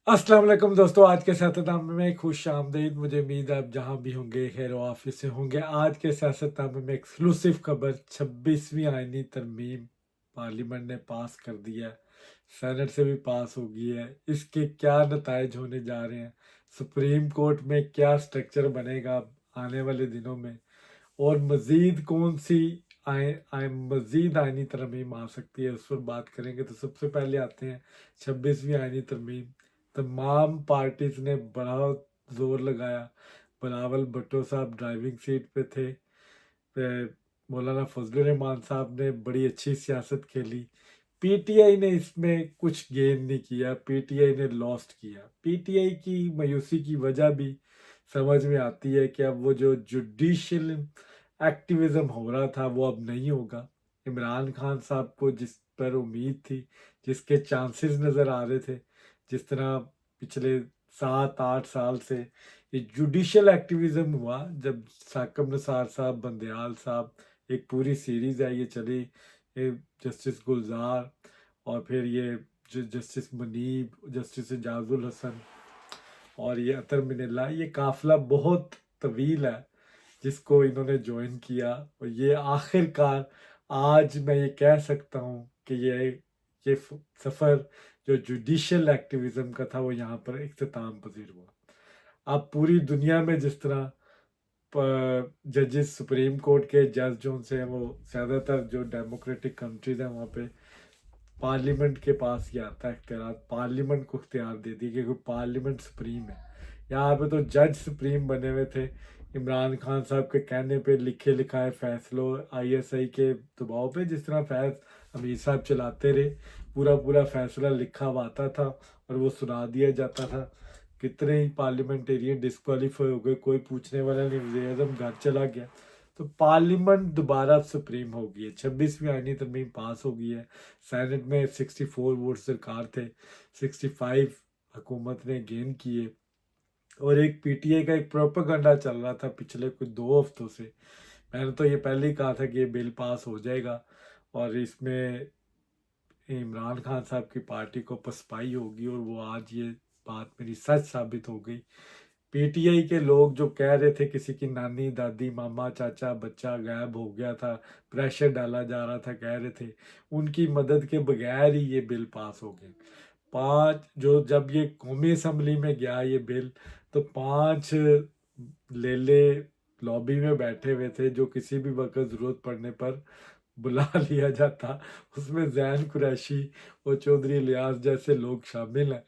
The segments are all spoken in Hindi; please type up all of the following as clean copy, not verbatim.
अस्सलाम वालेकुम दोस्तों, आज के सियासतनामे में खुश आमदीद। मुझे उम्मीद है आप जहाँ भी होंगे खैर ऑफिस से होंगे। आज के सियासतनामे में एक्सक्लूसिव खबर, 26वीं आईनी तरमीम पार्लियामेंट ने पास कर दिया है, सेनेट से भी पास हो गई है। इसके क्या नताइज होने जा रहे हैं, सुप्रीम कोर्ट में क्या स्ट्रक्चर बनेगा आने वाले दिनों में, और मज़ीद कौन सी मज़ीद आईनी तरमीम आ सकती है, उस पर बात करेंगे। तो सबसे पहले आते हैं 26वीं आईनी तरमीम। तमाम पार्टीज ने बड़ा जोर लगाया। बिलावल भुट्टो साहब ड्राइविंग सीट पे थे। फिर मौलाना फजलुर रहमान साहब ने बड़ी अच्छी सियासत खेली। पीटीआई ने इसमें कुछ गेन नहीं किया, पीटीआई ने लॉस्ट किया। पीटीआई की मायूसी की वजह भी समझ में आती है कि अब वो जो जुडिशियल एक्टिविज्म हो रहा था वो अब नहीं होगा। इमरान खान साहब को जिस पर उम्मीद थी, जिसके चांसेस नज़र आ रहे थे, जिस तरह पिछले 7-8 साल से ये जुडिशियल एक्टिविज्म हुआ, जब साकब नसार साहब, बंदयाल साहब, एक पूरी सीरीज है ये चली, जस्टिस गुलजार, और फिर ये जस्टिस मुनीब, जस्टिस एजाजुल हसन, और ये अतर मिनल्ला, ये काफिला बहुत तवील है जिसको इन्होंने ज्वाइन किया। और ये आखिरकार आज मैं ये कह सकता हूँ कि ये सफ़र जो जुडिशियल एक्टिविज्म का था वो यहाँ पर इख्तिताम पजीर हुआ। अब पूरी दुनिया में जिस तरह जजेस, सुप्रीम कोर्ट के जज जो से हैं, वो ज़्यादातर जो डेमोक्रेटिक कंट्रीज हैं वहाँ पे पार्लियामेंट के पास ही आता है इख्तियार, पार्लियामेंट को इख्तियार दे दी, क्योंकि पार्लियामेंट सुप्रीम है। यहाँ पे तो जज सुप्रीम बने हुए थे। इमरान खान साहब के कहने पे लिखे लिखाए फैसलों, आईएसआई के दबाव पे, जिस तरह फैज अमीर साहब चलाते रहे, पूरा पूरा फैसला लिखा हुआ आता था और वो सुना दिया जाता था। कितने ही पार्लियामेंटेरियन डिस्क्वालीफाई हो गए, कोई पूछने वाला नहीं, वज़ीर आज़म घर चला गया। तो पार्लियामेंट दोबारा सुप्रीम हो गई है। 26वीं आईनी तरमीम पास हो गई है। सेनेट में 64 वोट सरकार थे, 65 हुकूमत ने गेन किए। और एक पीटीए का एक प्रोपेगेंडा चल रहा था पिछले कुछ 2 हफ्तों से। मैंने तो ये पहले ही कहा था कि ये बिल पास हो जाएगा और इसमें इमरान खान साहब की पार्टी को पसपाई होगी, और वो आज ये बात मेरी सच साबित हो गई। पीटीआई के लोग जो कह रहे थे किसी की नानी, दादी, मामा, चाचा, बच्चा गायब हो गया था, प्रेशर डाला जा रहा था, कह रहे थे, उनकी मदद के बगैर ही ये बिल पास हो गए। पांच जो जब ये कौमी असम्बली में गया ये बिल, तो 5 लेले लॉबी में बैठे हुए थे जो किसी भी वक्त ज़रूरत पड़ने पर बुला लिया जाता। उसमें जैन कुरैशी और चौधरी इलियास जैसे लोग शामिल हैं,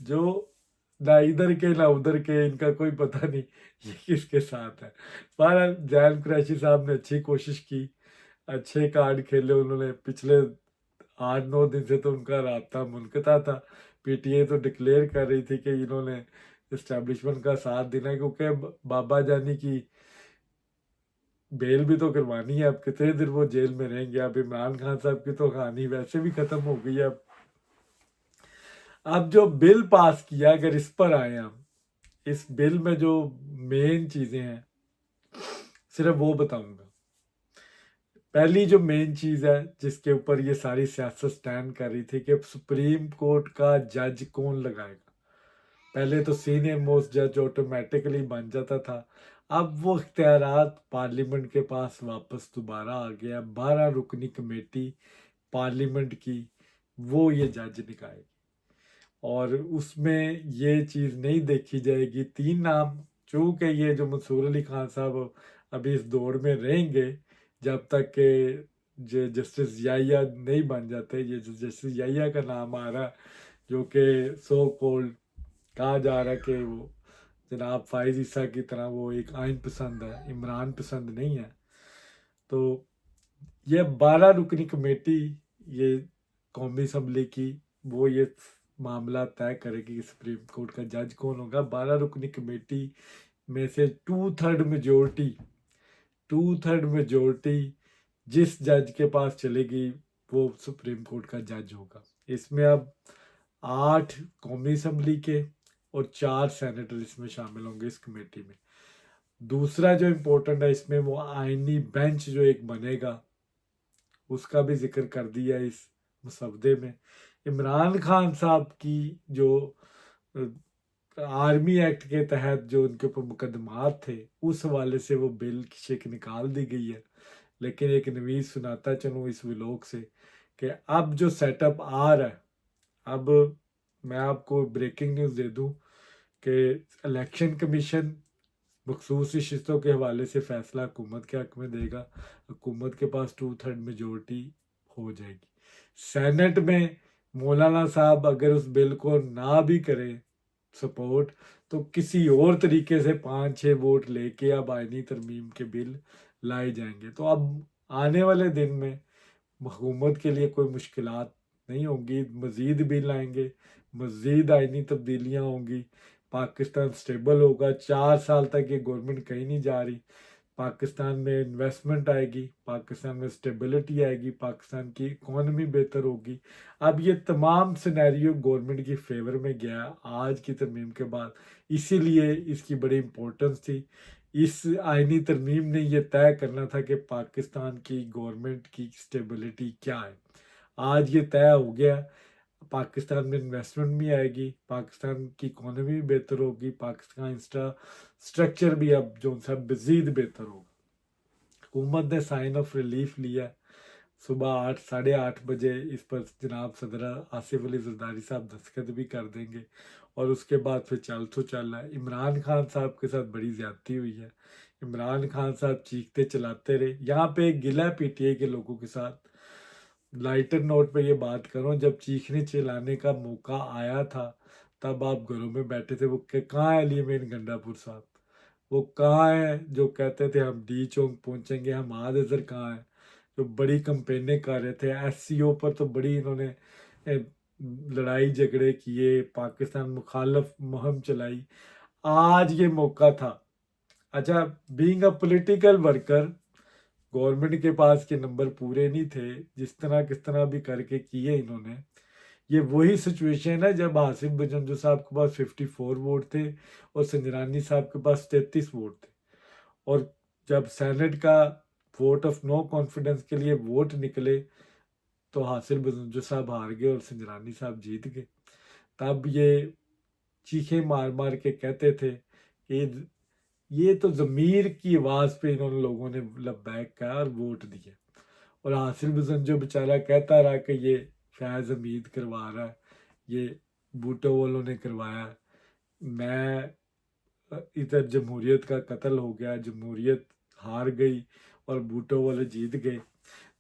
जो ना इधर के ना उधर के, इनका कोई पता नहीं ये किसके साथ है। बहरहाल जैन कुरैशी साहब ने अच्छी कोशिश की, अच्छे कार्ड खेले उन्होंने। पिछले 8-9 दिन से तो उनका राब्ता मुनक़ता था। पीटीए तो डिक्लेयर कर रही थी कि इन्होंने इस्टेब्लिशमेंट का साथ देना है, क्योंकि बाबा जानी की बेल भी तो करवानी है। अब कितने दिन वो जेल में रहेंगे। अब इमरान खान साहब की तो कहानी वैसे भी खत्म हो गई है। अब जो बिल पास किया, अगर इस पर आए हम, इस बिल में जो मेन चीजें हैं सिर्फ वो बताऊंगा। पहली जो मेन चीज है जिसके ऊपर ये सारी सियासत स्टैंड कर रही थी, कि सुप्रीम कोर्ट का जज कौन लगाएगा। पहले तो सीनियर मोस्ट जज ऑटोमेटिकली बन जाता था, अब वो इख्तियारात पार्लियामेंट के पास वापस दोबारा आ गया। 12 रुकनी कमेटी पार्लियामेंट की, वो ये जज निकालेगी, और उसमें ये चीज़ नहीं देखी जाएगी 3 नाम। चूँकि ये जो मंसूर अली खान साहब अभी इस दौड़ में रहेंगे जब तक के जस्टिस याहिया नहीं बन जाते। ये जो जस्टिस याहिया का नाम आ रहा है, जो कि सो कॉल्ड कहा जा रहा है कि वो जनाब फाइज ईसा की तरह वो एक आइन पसंद है, इमरान पसंद नहीं है। तो ये 12 रुकनी कमेटी, ये कौमी असम्बली की, वो ये मामला तय करेगी कि सुप्रीम कोर्ट का जज कौन होगा। 12 रुकनी कमेटी में से टू थर्ड मेजोरिटी जिस जज के पास चलेगी वो सुप्रीम कोर्ट का जज होगा। इसमें अब 8 कौमी असम्बली के और 4 सेनेटर इसमें शामिल होंगे इस कमेटी में। दूसरा जो इम्पोर्टेंट है इसमें, वो आईनी बेंच जो एक बनेगा, उसका भी जिक्र कर दिया इस मसवदे में। इमरान खान साहब की जो आर्मी एक्ट के तहत जो उनके ऊपर मुकदमात थे उस हवाले से वो बिल की शेक निकाल दी गई है। लेकिन एक नवीस सुनाता चलूँ इस व्लॉग से कि अब जो सेटअप आ रहा है, अब मैं आपको ब्रेकिंग न्यूज़ दे दूं कि इलेक्शन कमीशन मखसूस रिश्तों के हवाले से फैसला हुकूमत के हक में देगा। हुकूमत के पास 2/3 मेजोरिटी हो जाएगी। सेनेट में मौलाना साहब अगर उस बिल को ना भी करें सपोर्ट, तो किसी और तरीके से 5-6 वोट लेके अब आईनी तरमीम के बिल लाए जाएंगे। तो अब आने वाले दिन में हुकूमत के लिए कोई मुश्किलात नहीं होंगी, मज़ीद बिल आएंगे, मज़ीद आईनी तब्दीलियाँ होंगी, पाकिस्तान स्टेबल होगा। 4 साल तक ये गवर्नमेंट कहीं नहीं जा रही, पाकिस्तान में इन्वेस्टमेंट आएगी, पाकिस्तान में स्टेबिलिटी आएगी, पाकिस्तान की इकोनॉमी बेहतर होगी। अब ये तमाम सिनेरियो गवर्नमेंट की फेवर में गया आज की तरमीम के बाद, इसीलिए इसकी बड़ी इम्पोर्टेंस थी। इस आईनी तरमीम ने यह तय करना था कि पाकिस्तान की गवर्नमेंट की स्टेबिलिटी क्या है। आज ये तय हो गया, पाकिस्तान में इन्वेस्टमेंट भी आएगी, पाकिस्तान की इकोनॉमी भी बेहतर होगी, पाकिस्तान इंफ्रास्ट्रक्चर भी अब जो सा मज़ीद बेहतर होगा। हुकूमत ने साइन ऑफ रिलीफ लिया, सुबह 8-8:30 बजे इस पर जनाब सदर आसिफ अली जरदारी साहब दस्तखत भी कर देंगे और उसके बाद फिर चल तो चल रहा है। इमरान खान साहब के साथ बड़ी ज्यादती हुई है। इमरान खान साहब चीखते चलाते रहे। यहाँ पे एक गिला पीटीआई के लोगों के साथ लाइटर नोट पे ये बात करूं, जब चीखने चिल्लाने का मौका आया था तब आप घरों में बैठे थे। वो कहाँ है अली अमीन गंडापुर साहब, वो कहाँ है जो कहते थे हम डी चौक पहुंचेंगे, हम आदर कहाँ है, जो बड़ी कंपेनें कर रहे थे। एससीओ पर तो बड़ी इन्होंने लड़ाई झगड़े किए, पाकिस्तान मुखालफ मुहिम चलाई। आज ये मौका था। अच्छा, being a political worker, government के पास के नंबर पूरे नहीं थे, जिस तरह किस तरह भी करके किए इन्होंने। ये वही सिचुएशन है जब आसिफ बजंजो साहब के पास 54 वोट थे और संजरानी साहब के पास 33 वोट थे, और जब सेनेट का वोट ऑफ नो कॉन्फिडेंस के लिए वोट निकले तो हासिल बजंजो साहब हार गए और संजरानी साहब जीत गए। तब ये चीखे मार मार के कहते थे कि ये तो ज़मीर की आवाज़ पे इन्होंने लोगों ने लब्बैक कहा और वोट दिए। और हासिल बजंजो बेचारा कहता रहा कि ये फैज़ हमीद करवा रहा है, ये भुट्टो वालों ने करवाया है, मैं इधर जमहूरियत का कत्ल हो गया, जमहूरियत हार गई और भुट्टो वाले जीत गए।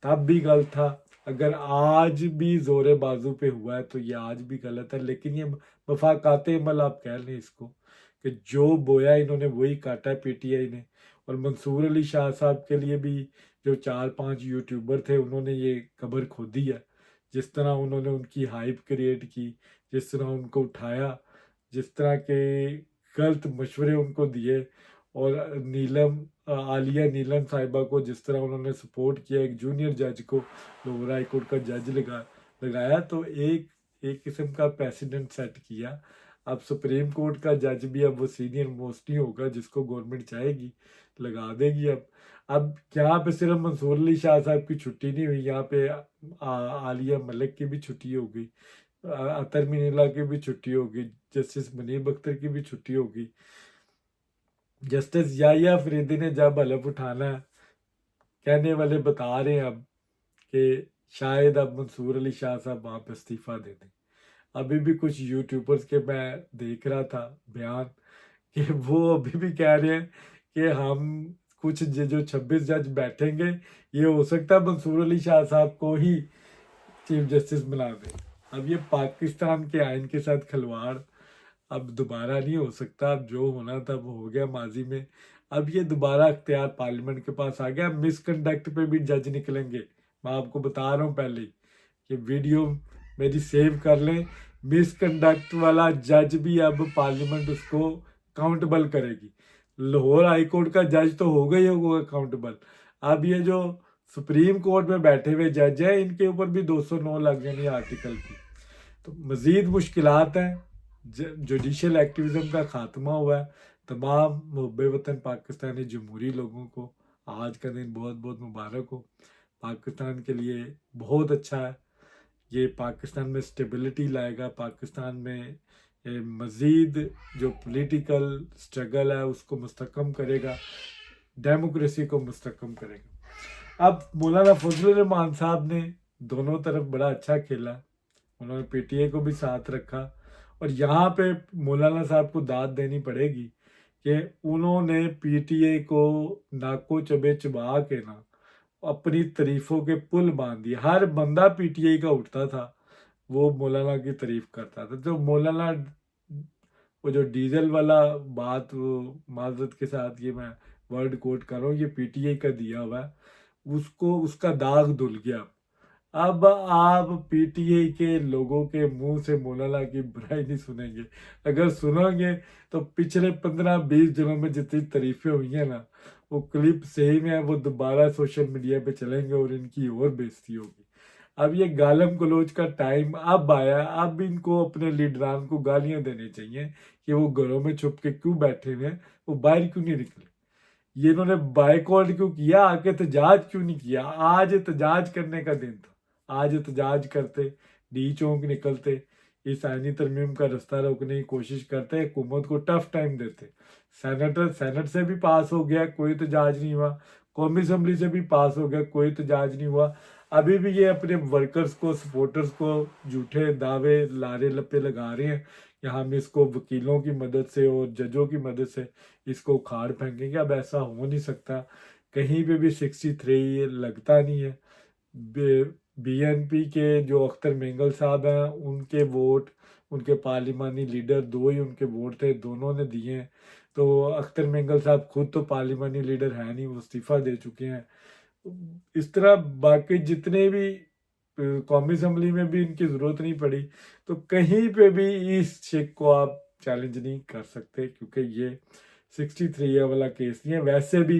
तब भी गलत था। अगर आज भी जोरे बाजू पे हुआ है तो ये आज भी गलत है। लेकिन ये मफाकात अमल आप कह लें इसको, कि जो बोया इन्होंने वही काटा है पीटीआई ने। और मंसूर अली शाह साहब के लिए भी जो 4-5 यूट्यूबर थे उन्होंने ये खबर खोदी है। जिस तरह उन्होंने उनकी हाइप क्रिएट की, जिस तरह उनको उठाया, जिस तरह के गलत मशवरे उनको दिए, और आलिया नीलम साहिबा को जिस तरह उन्होंने सपोर्ट किया, एक जूनियर जज को लाहौर हाई कोर्ट का जज लगाया, तो एक एक किस्म का प्रेसिडेंट सेट किया। अब सुप्रीम कोर्ट का जज भी अब वो सीनियर मोस्ट ही होगा जिसको गवर्नमेंट चाहेगी लगा देगी। अब यहाँ पे सिर्फ मंसूर अली शाह साहब की छुट्टी नहीं हुई, यहाँ पे आलिया मलिक की भी छुट्टी हो गई, अतर मीनल्ला की भी छुट्टी होगी, जस्टिस मुनीब अख्तर की भी छुट्टी होगी। जस्टिस याहिया अफरीदी ने जब हलफ उठाना है, कहने वाले बता रहे हैं अब कि शायद अब मंसूर अली शाह साहब वहाँ पे इस्तीफा दे दें। अभी भी कुछ यूट्यूबर्स के मैं देख रहा था बयान कि वो अभी भी कह रहे हैं कि हम कुछ जो 26 जज बैठेंगे, ये हो सकता है मंसूर अली शाह साहब को ही चीफ जस्टिस बना दें। अब ये पाकिस्तान के आइन के साथ खिलवाड़ अब दोबारा नहीं हो सकता। अब जो होना था वो हो गया माजी में। अब ये दोबारा अख्तियार पार्लियामेंट के पास आ गया। मिसकंडक्ट पे भी जज निकलेंगे, मैं आपको बता रहा हूँ पहले ही, कि वीडियो मेरी सेव कर लें। मिसकंडक्ट वाला जज भी अब पार्लियामेंट उसको काउंटेबल करेगी। लाहौर हाई कोर्ट का जज तो हो गई होगा काउंटेबल, अब ये जो सुप्रीम कोर्ट में बैठे हुए जज हैं इनके ऊपर भी 209 लग जानी आर्टिकल की। तो मज़ीद मुश्किलात हैं। जुडिशल एक्टिविज्म का खात्मा हुआ है। तमाम मुहब्बे वतन पाकिस्तानी जमहूरी लोगों को आज का दिन बहुत बहुत मुबारक हो। पाकिस्तान के लिए बहुत अच्छा है, ये पाकिस्तान में स्टेबिलिटी लाएगा, पाकिस्तान में मज़ीद जो पॉलिटिकल स्ट्रगल है उसको मुस्तकम करेगा, डेमोक्रेसी को मुस्तकम करेगा। अब मौलाना फजलुर रहमान साहब ने दोनों तरफ बड़ा अच्छा खेला, उन्होंने पीटीआई को भी साथ रखा, और यहाँ पे मौलाना साहब को दाद देनी पड़ेगी कि उन्होंने पीटीआई को नाको चबे चबा के ना अपनी तारीफों के पुल बांध दिए। हर बंदा पीटीआई का उठता था, वो मौलाना की तारीफ करता था। तो मौलाना वो जो डीजल वाला बात, वो माजरत के साथ ये मैं वर्ड कोट कर रहा हूँ, ये पीटीआई का दिया हुआ है, उसको उसका दाग धुल गया। अब आप पीटीआई के लोगों के मुंह से मौलाना की बुराई नहीं सुनेंगे। अगर सुनोगे तो पिछले 15-20 दिनों में जितनी तारीफें हुई हैं ना, वो क्लिप सही में है, वो दोबारा सोशल मीडिया पे चलेंगे और इनकी और बेइज्जती होगी। अब ये गालम गलोच का टाइम अब आया, अब इनको अपने लीडरान को गालियां देनी चाहिए कि वो घरों में छुप के क्यों बैठे हुए हैं, वो बाहर क्यों नहीं निकले, ये इन्होंने बाइकआउट क्यों किया, आके एहतजाज क्यों नहीं किया। आज एहतजाज करने का दिन था, आज एहतजाज करते, डी चौक निकलते, इस आईनी तरमीम का रास्ता रोकने की कोशिश करते, हुकूमत को टफ टाइम देते। सेनेट से भी पास हो गया, कोई एहतजाज नहीं हुआ, कौमी असम्बली से भी पास हो गया, कोई एहतजाज नहीं हुआ। अभी भी ये अपने वर्कर्स को, सपोर्टर्स को झूठे दावे लारे लपे लगा रहे हैं कि हम इसको वकीलों की मदद से और जजों की मदद से इसको उखाड़ फेंकेंगे। अब ऐसा हो नहीं सकता, कहीं पे भी 63 लगता नहीं है। बीएनपी के जो अख्तर मेंगल साहब हैं, उनके वोट, उनके पार्लिमानी लीडर, दो ही उनके वोट थे, दोनों ने दिए हैं। तो अख्तर मेंगल साहब खुद तो पार्लिमानी लीडर है नहीं, वो इस्तीफा दे चुके हैं। इस तरह बाकी जितने भी कौमी असम्बली में भी इनकी ज़रूरत नहीं पड़ी, तो कहीं पे भी इस शेख को आप चैलेंज नहीं कर सकते, क्योंकि ये 63 वाला केस नहीं है। वैसे भी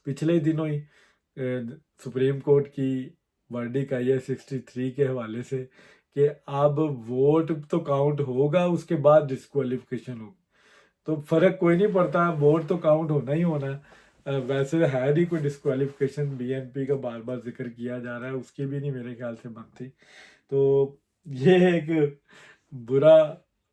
पिछले दिनों ही सुप्रीम कोर्ट की वर्डिक आई है 63 के हवाले से कि अब वोट तो काउंट होगा, उसके बाद डिस्क्वालिफिकेशन होगी। तो फर्क कोई नहीं पड़ता, वोट तो काउंट होना ही होना है। वैसे है नहीं कोई डिस्क्वालिफिकेशन, बीएनपी का बार बार जिक्र किया जा रहा है, उसकी भी नहीं मेरे ख्याल से बनती। तो ये एक बुरा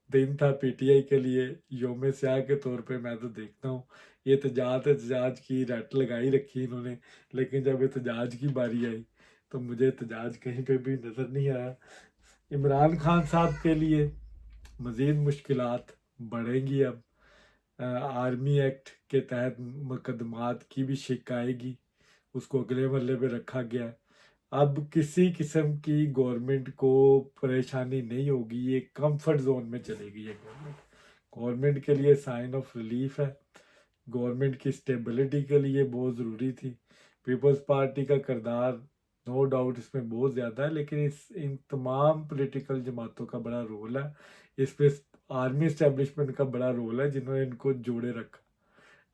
दिन था पीटीआई के लिए, योम स्याह के तौर पे मैं तो देखता हूँ। ये एहतजाज की रट लगाई रखी इन्होंने, लेकिन जब एहतजाज की बारी आई तो मुझे एहतजाज कहीं पे भी नज़र नहीं आया। इमरान खान साहब के लिए मज़ीद मुश्किलात बढ़ेंगी। अब आर्मी एक्ट के तहत मुकदमात की भी शिक आएगी, उसको अगले मरले पे रखा गया है। अब किसी किस्म की गवर्नमेंट को परेशानी नहीं होगी, ये कंफर्ट जोन में चलेगी। ये गवर्नमेंट गवर्नमेंट के लिए साइन ऑफ रिलीफ है, गवर्नमेंट की स्टेबिलिटी के लिए बहुत ज़रूरी थी। पीपल्स पार्टी का किरदार नो डाउट इसमें बहुत ज़्यादा है, लेकिन इन तमाम पॉलिटिकल जमातों का बड़ा रोल है, इसमें आर्मी इस्टेब्लिशमेंट का बड़ा रोल है, जिन्होंने इनको जोड़े रखा,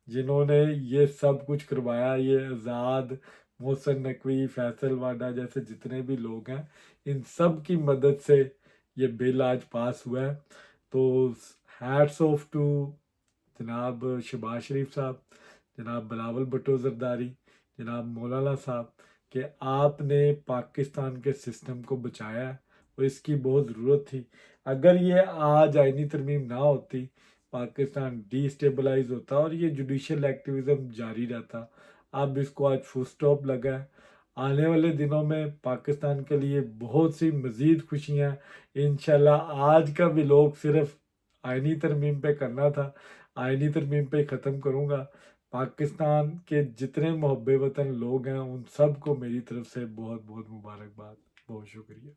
जिन्होंने ये सब कुछ करवाया। ये आज़ाद, मोहसिन नकवी, फैसल वाडा जैसे जितने भी लोग हैं, इन सब की मदद से ये बिल आज पास हुआ है। तो हैट्स ऑफ टू जनाब शहबाज शरीफ साहब, जनाब बिलावल भुट्टो जरदारी, जनाब मौलाना साहब, कि आपने पाकिस्तान के सिस्टम को बचाया है, और इसकी बहुत ज़रूरत थी। अगर ये आज आईनी तरमीम ना होती, पाकिस्तान डिस्टेबलाइज होता और ये जुडिशल एक्टिविज़म जारी रहता। अब इसको आज फुल स्टॉप लगा है। आने वाले दिनों में पाकिस्तान के लिए बहुत सी मज़ीद खुशियाँ, इंशाल्लाह। आज का व्लॉग सिर्फ आईनी तरमीम पे करना था, आईनी तरमीम पे ख़त्म करूँगा। पाकिस्तान के जितने मुहब्बे वतन लोग हैं, उन सब को मेरी तरफ से बहुत बहुत मुबारकबाद। बहुत शुक्रिया।